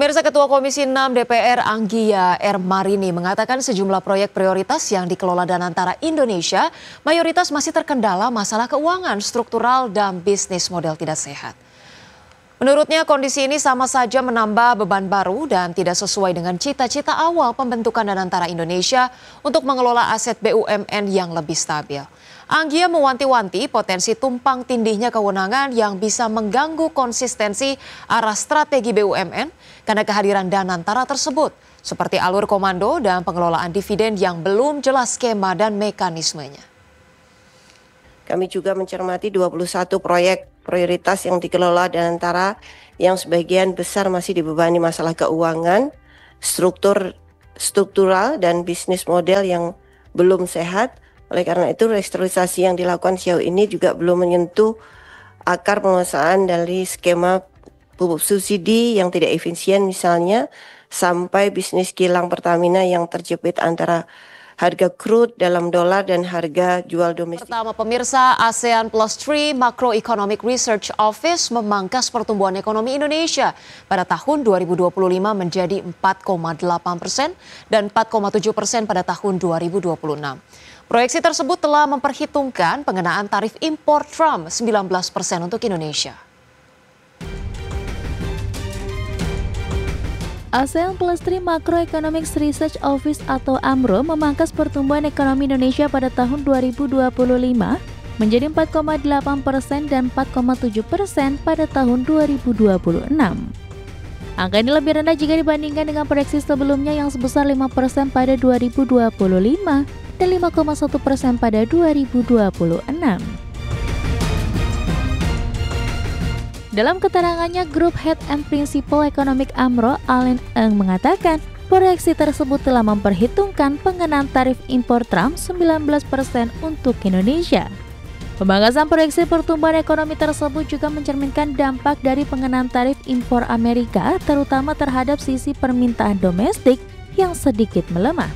Pemirsa, Ketua Komisi 6 DPR Anggia R. Marini mengatakan sejumlah proyek prioritas yang dikelola Danantara Indonesia mayoritas masih terkendala masalah keuangan, struktural, dan bisnis model tidak sehat. Menurutnya kondisi ini sama saja menambah beban baru dan tidak sesuai dengan cita-cita awal pembentukan Danantara Indonesia untuk mengelola aset BUMN yang lebih stabil. Anggia mewanti-wanti potensi tumpang tindihnya kewenangan yang bisa mengganggu konsistensi arah strategi BUMN karena kehadiran Danantara tersebut, seperti alur komando dan pengelolaan dividen yang belum jelas skema dan mekanismenya. Kami juga mencermati 21 proyek prioritas yang dikelola Danantara yang sebagian besar masih dibebani masalah keuangan, struktural dan bisnis model yang belum sehat. Oleh karena itu, restrukturisasi yang dilakukan sejauh ini juga belum menyentuh akar permasalahan dari skema pupuk subsidi yang tidak efisien misalnya, sampai bisnis kilang Pertamina yang terjepit antara harga crude dalam dolar dan harga jual domestik. Pertama, pemirsa, ASEAN Plus 3 Macroeconomic Research Office memangkas pertumbuhan ekonomi Indonesia pada tahun 2025 menjadi 4,8% dan 4,7% pada tahun 2026. Proyeksi tersebut telah memperhitungkan pengenaan tarif impor Trump 19% untuk Indonesia. ASEAN Plus 3 Macroeconomic Research Office atau AMRO memangkas pertumbuhan ekonomi Indonesia pada tahun 2025 menjadi 4,8% dan 4,7% pada tahun 2026. Angka ini lebih rendah jika dibandingkan dengan proyeksi sebelumnya yang sebesar 5% pada 2025 dan 5,1% pada 2026. Dalam keterangannya, Group Head and Principal Economic AMRO, Allen Eng, mengatakan proyeksi tersebut telah memperhitungkan pengenaan tarif impor Trump 19% untuk Indonesia. Pemangkasan proyeksi pertumbuhan ekonomi tersebut juga mencerminkan dampak dari pengenaan tarif impor Amerika, terutama terhadap sisi permintaan domestik yang sedikit melemah.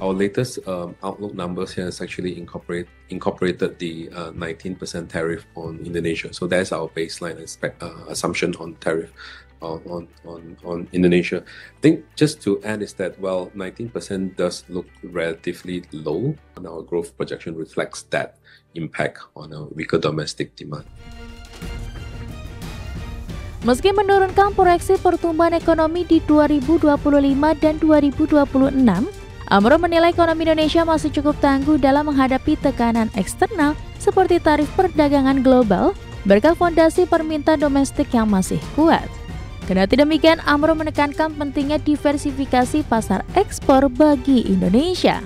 Our latest outlook numbers here has actually incorporated the 19% tariff on Indonesia. So that's our baseline assumption on tariff on Indonesia. I think just to add is that while 19% does look relatively low, and our growth projection reflects that impact on a weaker domestic demand. Meski menurunkan proyeksi pertumbuhan ekonomi di 2025 dan 2026, AMRO menilai ekonomi Indonesia masih cukup tangguh dalam menghadapi tekanan eksternal seperti tarif perdagangan global berkat fondasi permintaan domestik yang masih kuat. Kendati demikian, AMRO menekankan pentingnya diversifikasi pasar ekspor bagi Indonesia.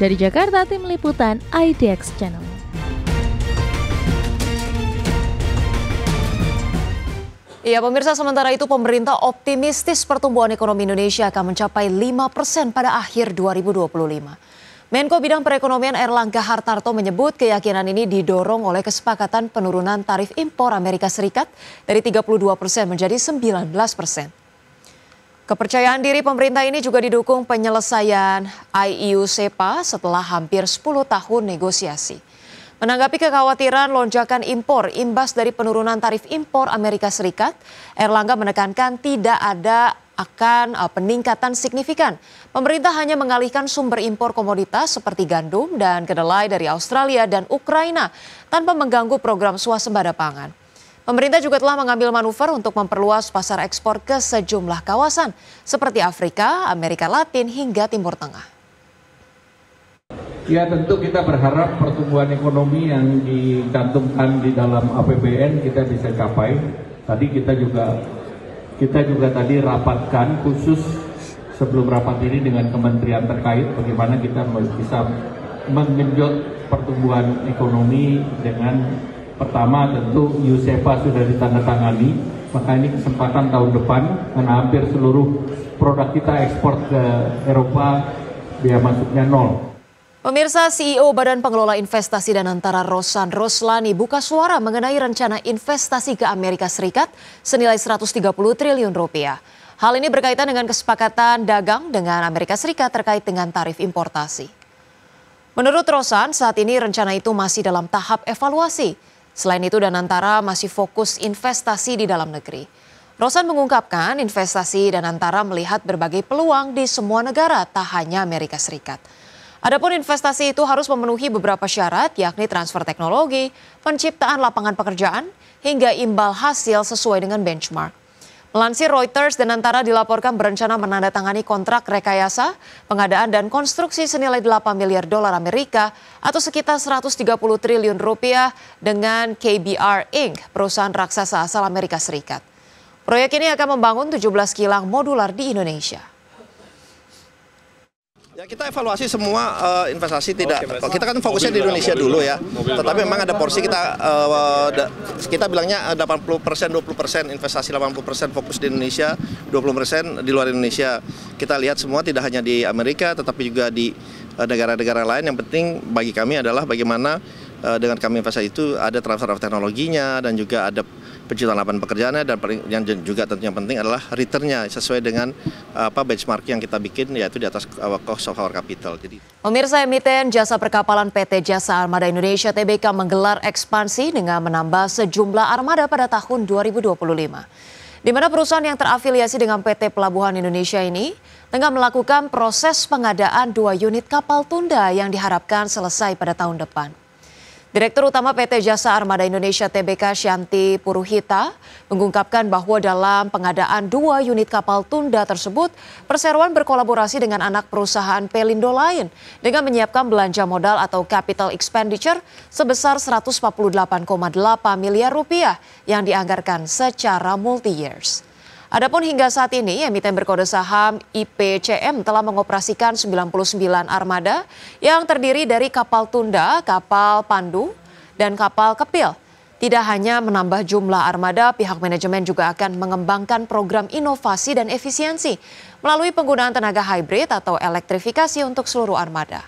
Dari Jakarta, tim liputan IDX Channel. Ya, pemirsa, sementara itu pemerintah optimistis pertumbuhan ekonomi Indonesia akan mencapai 5% pada akhir 2025. Menko Bidang Perekonomian Erlangga Hartarto menyebut keyakinan ini didorong oleh kesepakatan penurunan tarif impor Amerika Serikat dari 32% menjadi 19%. Kepercayaan diri pemerintah ini juga didukung penyelesaian IEU-SEPA setelah hampir 10 tahun negosiasi. Menanggapi kekhawatiran lonjakan impor imbas dari penurunan tarif impor Amerika Serikat, Erlangga menekankan tidak ada akan peningkatan signifikan. Pemerintah hanya mengalihkan sumber impor komoditas seperti gandum dan kedelai dari Australia dan Ukraina tanpa mengganggu program swasembada pangan. Pemerintah juga telah mengambil manuver untuk memperluas pasar ekspor ke sejumlah kawasan seperti Afrika, Amerika Latin hingga Timur Tengah. Ya, tentu kita berharap pertumbuhan ekonomi yang dicantumkan di dalam APBN kita bisa capai. Tadi kita juga tadi rapatkan khusus sebelum rapat ini dengan kementerian terkait bagaimana kita bisa menggenjot pertumbuhan ekonomi dengan pertama tentu IEU-SEPA sudah ditandatangani, maka ini kesempatan tahun depan karena hampir seluruh produk kita ekspor ke Eropa biaya masuknya nol. Pemirsa, CEO Badan Pengelola Investasi Danantara Rosan Roslani buka suara mengenai rencana investasi ke Amerika Serikat senilai 130 triliun rupiah. Hal ini berkaitan dengan kesepakatan dagang dengan Amerika Serikat terkait dengan tarif importasi. Menurut Rosan, saat ini rencana itu masih dalam tahap evaluasi. Selain itu, Danantara masih fokus investasi di dalam negeri. Roshan mengungkapkan investasi Danantara melihat berbagai peluang di semua negara, tak hanya Amerika Serikat. Adapun investasi itu harus memenuhi beberapa syarat, yakni transfer teknologi, penciptaan lapangan pekerjaan, hingga imbal hasil sesuai dengan benchmark. Melansir Reuters, Danantara dilaporkan berencana menandatangani kontrak rekayasa, pengadaan dan konstruksi senilai 8 miliar dolar Amerika atau sekitar 130 triliun rupiah dengan KBR Inc., perusahaan raksasa asal Amerika Serikat. Proyek ini akan membangun 17 kilang modular di Indonesia. Ya, kita evaluasi semua investasi tidak. Kita kan fokusnya di Indonesia dulu ya. Tetapi memang ada porsi kita bilangnya 80%, 20% investasi, 80% fokus di Indonesia, 20% di luar Indonesia. Kita lihat semua tidak hanya di Amerika tetapi juga di negara-negara lain. Yang penting bagi kami adalah bagaimana dengan kami investasi itu ada transfer of teknologinya dan juga ada penciptaan lapangan pekerjaannya, dan yang juga tentunya penting adalah returnnya sesuai dengan benchmark yang kita bikin, yaitu di atas cost of our capital. Jadi, pemirsa, emiten jasa perkapalan PT Jasa Armada Indonesia (TBK) menggelar ekspansi dengan menambah sejumlah armada pada tahun 2025. Di mana perusahaan yang terafiliasi dengan PT Pelabuhan Indonesia ini tengah melakukan proses pengadaan 2 unit kapal tunda yang diharapkan selesai pada tahun depan. Direktur Utama PT Jasa Armada Indonesia (TBK) Shanti Puruhita mengungkapkan bahwa dalam pengadaan 2 unit kapal tunda tersebut, perseroan berkolaborasi dengan anak perusahaan Pelindo lain dengan menyiapkan belanja modal atau capital expenditure sebesar 148,8 miliar rupiah yang dianggarkan secara multi-years. Adapun hingga saat ini, emiten berkode saham IPCM telah mengoperasikan 99 armada yang terdiri dari kapal tunda, kapal pandu, dan kapal kepil. Tidak hanya menambah jumlah armada, pihak manajemen juga akan mengembangkan program inovasi dan efisiensi melalui penggunaan tenaga hybrid atau elektrifikasi untuk seluruh armada.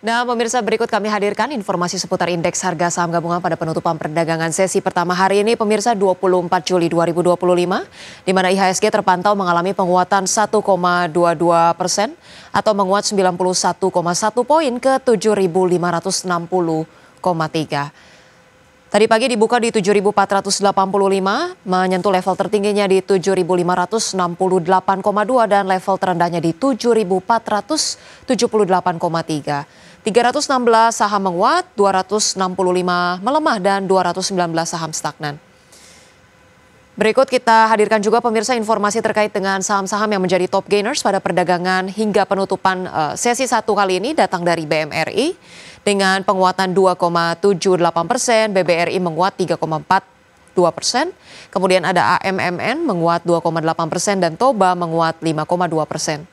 Nah, pemirsa, berikut kami hadirkan informasi seputar indeks harga saham gabungan pada penutupan perdagangan sesi pertama hari ini, pemirsa, 24 Juli 2025, di mana IHSG terpantau mengalami penguatan 1,22% atau menguat 91,1 poin ke 7.560,3. Tadi pagi dibuka di 7.485, menyentuh level tertingginya di 7.568,2 dan level terendahnya di 7.478,3. 316 saham menguat, 265 melemah, dan 219 saham stagnan. Berikut kita hadirkan juga, pemirsa, informasi terkait dengan saham-saham yang menjadi top gainers pada perdagangan hingga penutupan sesi 1 kali ini datang dari BMRI dengan penguatan 2,78%, BBRI menguat 3,42%, kemudian ada AMMN menguat 2,8% dan Toba menguat 5,2%.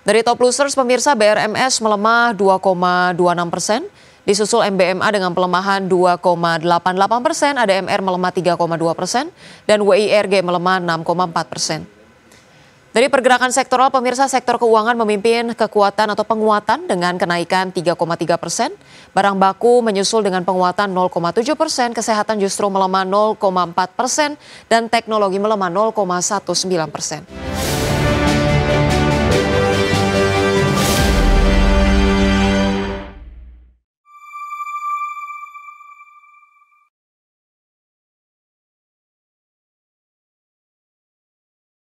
Dari top losers, pemirsa, BRMS melemah 2,26%, disusul MBMA dengan pelemahan 2,88%, ADMR melemah 3,2%, dan WIRG melemah 6,4%. Dari pergerakan sektoral, pemirsa, sektor keuangan memimpin kekuatan atau penguatan dengan kenaikan 3,3%, barang baku menyusul dengan penguatan 0,7%, kesehatan justru melemah 0,4%, dan teknologi melemah 0,19%.